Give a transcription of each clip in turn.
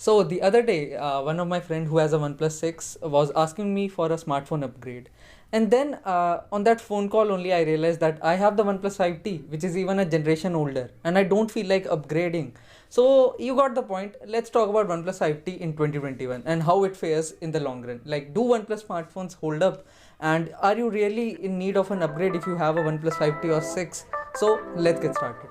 So the other day, one of my friend who has a OnePlus 6 was asking me for a smartphone upgrade. And then on that phone call only I realized that I have the OnePlus 5T, which is even a generation older, and I don't feel like upgrading. So you got the point. Let's talk about OnePlus 5T in 2021 and how it fares in the long run. Like, do OnePlus smartphones hold up? And are you really in need of an upgrade if you have a OnePlus 5T or 6? So let's get started.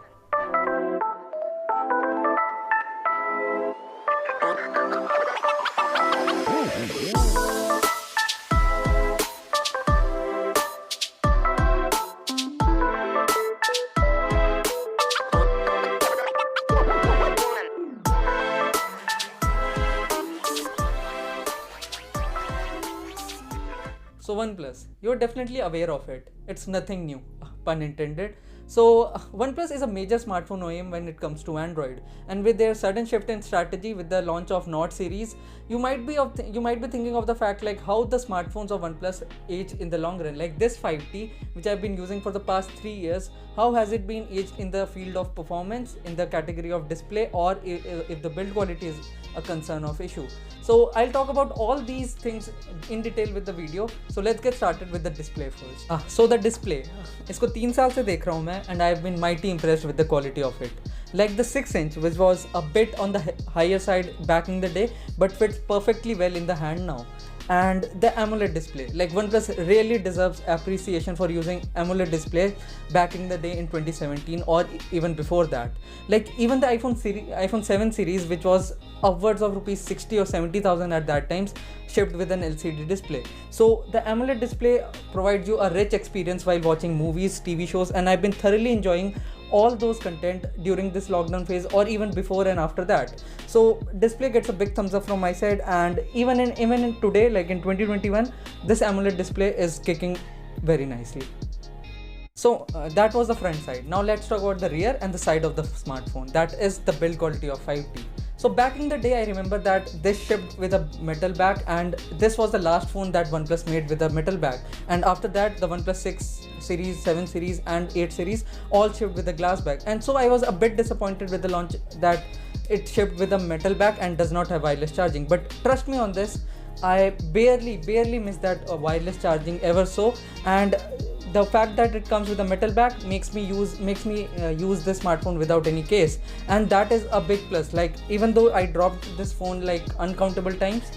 So OnePlus, you're definitely aware of it. It's nothing new, pun intended. So OnePlus is a major smartphone OEM when it comes to Android, and with their sudden shift in strategy with the launch of Note series, you might be thinking of the fact like how the smartphones of OnePlus age in the long run. Like this 5T, which I've been using for the past 3 years, how has it been aged in the field of performance, in the category of display, or if the build quality is a concern of issue. So I'll talk about all these things in detail with the video. So let's get started with the display first. So the display, इसको 3 साल से देख रहा हूँ मैं, and I've been mighty impressed with the quality of it. Like the 6-inch, which was a bit on the higher side back in the day, but fits perfectly well in the hand now. And the AMOLED display, like OnePlus really deserves appreciation for using AMOLED display back in the day in 2017 or even before that. Like even the iPhone 7 series, which was upwards of rupees 60 or 70,000 at that time, shipped with an LCD display. So the AMOLED display provides you a rich experience while watching movies, TV shows, and I've been thoroughly enjoying all those content during this lockdown phase or even before and after that. So display gets a big thumbs up from my side, and even in today, like in 2021, this AMOLED display is kicking very nicely. So that was the front side. Now let's talk about the rear and the side of the smartphone. That is the build quality of 5T. So back in the day, I remember that this shipped with a metal back, and this was the last phone that OnePlus made with a metal back. And after that, the OnePlus 6 series, 7 series and 8 series all shipped with a glass back. And so I was a bit disappointed with the launch that it shipped with a metal back and does not have wireless charging. But trust me on this, I barely missed that wireless charging ever so. And the fact that it comes with a metal back makes me use this smartphone without any case, and that is a big plus. Like even though I dropped this phone like uncountable times,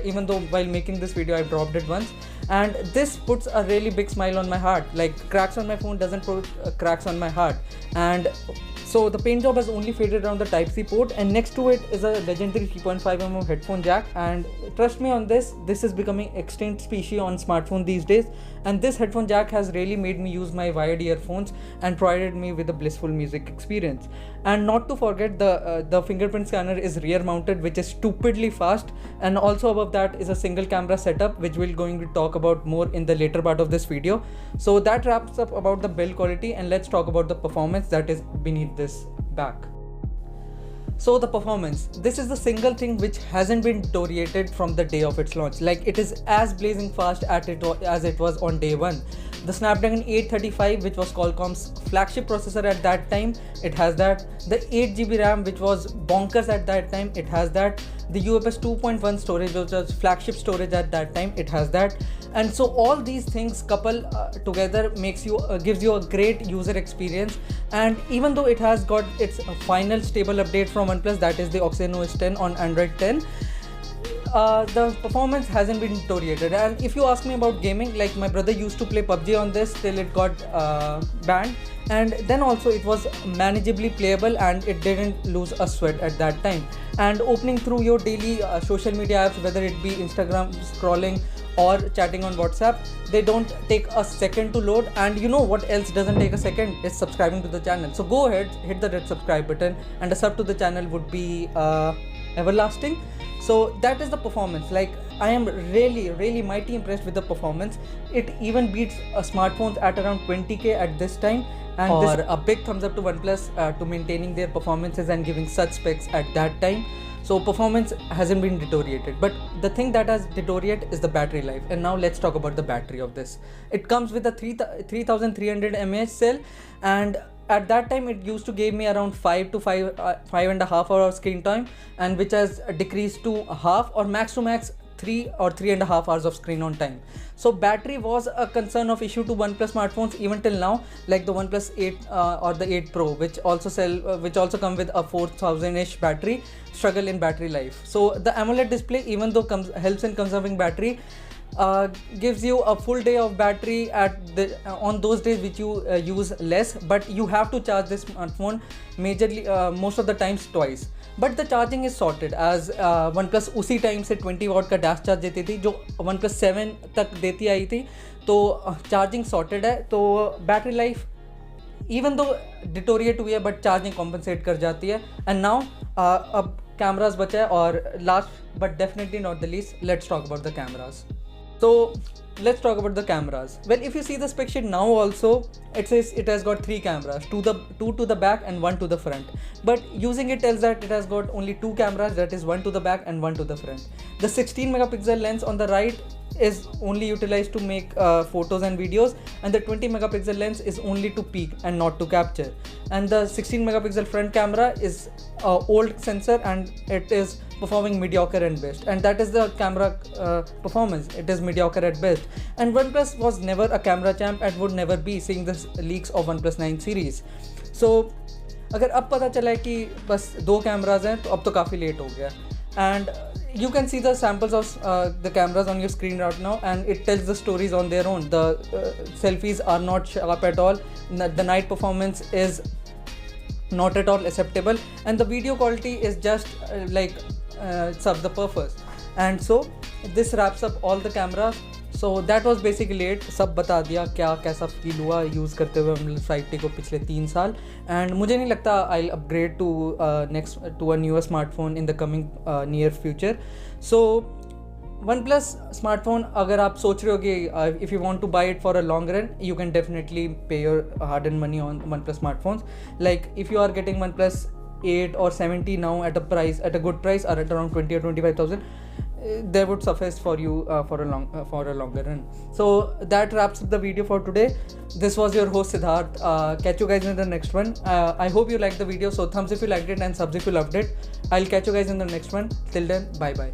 even though while making this video I dropped it once, and this puts a really big smile on my heart. Like cracks on my phone doesn't put cracks on my heart. And so the paint job has only faded around the Type-C port, and next to it is a legendary 3.5mm headphone jack. And trust me on this is becoming extinct species on smartphone these days, and this headphone jack has really made me use my wired earphones and provided me with a blissful music experience. And not to forget, the fingerprint scanner is rear mounted, which is stupidly fast, and also above that is a single camera setup, which we're going to talk about more in the later part of this video. So that wraps up about the build quality, and let's talk about the performance that is beneath this back. So the performance, this is the single thing which hasn't been deteriorated from the day of its launch. Like it is as blazing fast as it was on day one. The Snapdragon 835, which was Qualcomm's flagship processor at that time, it has that. The 8GB RAM, which was bonkers at that time, it has that. The UFS 2.1 storage, which was flagship storage at that time, it has that. And so all these things couple together gives you a great user experience. And even though it has got its final stable update from OnePlus, that is the Oxygen 10 on Android 10, the performance hasn't been deteriorated. And if you ask me about gaming, like my brother used to play PUBG on this till it got banned, and then also it was manageably playable and it didn't lose a sweat at that time. And opening through your daily social media apps, whether it be Instagram scrolling or chatting on WhatsApp, they don't take a second to load. And you know what else doesn't take a second? It's subscribing to the channel. So go ahead, hit the red subscribe button, and a sub to the channel would be everlasting. So that is the performance. Like I am really mighty impressed with the performance. It even beats smartphones at around 20k at this time. And a big thumbs up to OnePlus to maintaining their performances and giving such specs at that time. So performance hasn't been deteriorated, but the thing that has deteriorated is the battery life. And now let's talk about the battery of this. It comes with a 3300 mAh cell, and at that time it used to give me around 5 to 5.5 hours screen time, and which has decreased to half or max to max 3 or 3.5 hours of screen on time. So battery was a concern of issue to OnePlus smartphones even till now, like the OnePlus 8 or the 8 Pro, which also come with a 4000-ish battery, struggle in battery life. So the AMOLED display, even though helps in conserving battery, gives you a full day of battery on those days which you use less, but you have to charge this smartphone majorly most of the times twice. But the charging is sorted, as OnePlus उसी time से 20 वाट का dash charge देती थी जो OnePlus 7 तक देती आई थी, तो चार्जिंग सॉर्टेड है, तो battery life even though deteriorate हुई है बट चार्जिंग कॉम्पनसेट कर जाती है. एंड नाउ अब कैमराज बचा है, और last but definitely not the least, let's talk about the cameras. So let's talk about the cameras. Well, if you see the spec sheet now also, it says it has got 3 cameras, two to the back and 1 to the front. But using it tells that it has got only 2 cameras, that is 1 to the back and 1 to the front. The 16 megapixel lens on the right is only utilized to make photos and videos, and the 20 megapixel lens is only to peak and not to capture. And the 16 megapixel front camera is old sensor, and it is performing mediocre and best, and that is the camera performance. It is mediocre at best, and OnePlus was never a camera champ and would never be, seeing the leaks of OnePlus 9 series. So अगर अब पता चला है कि बस 2 cameras हैं, तो अब तो काफ़ी लेट हो गया. And you can see the samples of the cameras on your screen right now, and it tells the stories on their own. The selfies are not sharp at all. The night performance is not at all acceptable, and the video quality is just serves the purpose. And so this wraps up all the cameras. So that was basically it. सब बता दिया क्या कैसा feel हुआ use करते हुए हम साइटी को पिछले 3 साल. एंड मुझे नहीं लगता I upgrade to a newer smartphone in the coming near future. So OnePlus smartphone अगर आप सोच रहे हो कि if you want to buy it for a long run, you can definitely pay your hard earned money on OnePlus smartphones. Like if you are getting OnePlus 8 or 70 now at a good price, or at around 20 or 25,000, they would suffice for you for a longer run. So that wraps up the video for today. This was your host Siddharth. Catch you guys in the next one. I hope you liked the video, so thumbs if you liked it and subs if you loved it. I'll catch you guys in the next one. Till then, bye bye.